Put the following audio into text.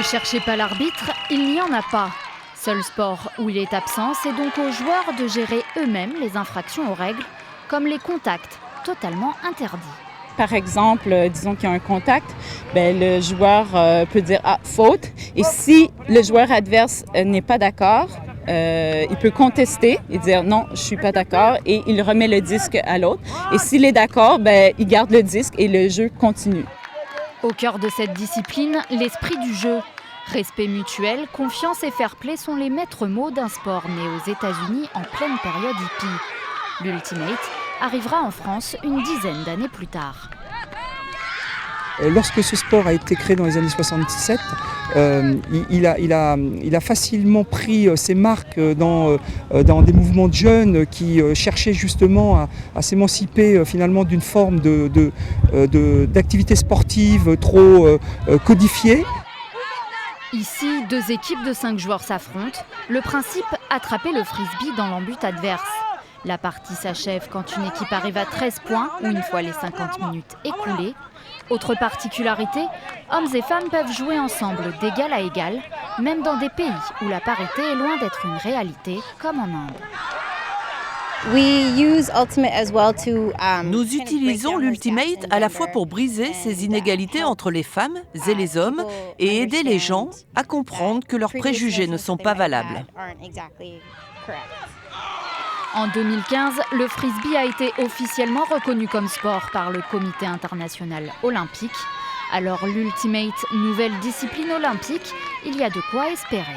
Ne cherchez pas l'arbitre, il n'y en a pas. Seul sport où il est absent, c'est donc aux joueurs de gérer eux-mêmes les infractions aux règles, comme les contacts, totalement interdits. Par exemple, disons qu'il y a un contact, le joueur peut dire « ah, faute ». Et si le joueur adverse n'est pas d'accord, il peut contester et dire « non, je ne suis pas d'accord » et il remet le disque à l'autre. Et s'il est d'accord, il garde le disque et le jeu continue. Au cœur de cette discipline, l'esprit du jeu. Respect mutuel, confiance et fair-play sont les maîtres mots d'un sport né aux États-Unis en pleine période hippie. L'Ultimate arrivera en France une dizaine d'années plus tard. Lorsque ce sport a été créé dans les années 77, il a facilement pris ses marques dans des mouvements de jeunes qui cherchaient justement à s'émanciper finalement d'une forme d'activité sportive trop codifiée. Ici, 2 équipes de 5 joueurs s'affrontent. Le principe, attraper le frisbee dans l'embut adverse. La partie s'achève quand une équipe arrive à 13 points ou une fois les 50 minutes écoulées. Autre particularité, hommes et femmes peuvent jouer ensemble d'égal à égal, même dans des pays où la parité est loin d'être une réalité, comme en Inde. Nous utilisons l'Ultimate à la fois pour briser ces inégalités entre les femmes et les hommes et aider les gens à comprendre que leurs préjugés ne sont pas valables. En 2015, le frisbee a été officiellement reconnu comme sport par le Comité international olympique. Alors l'Ultimate, nouvelle discipline olympique, il y a de quoi espérer.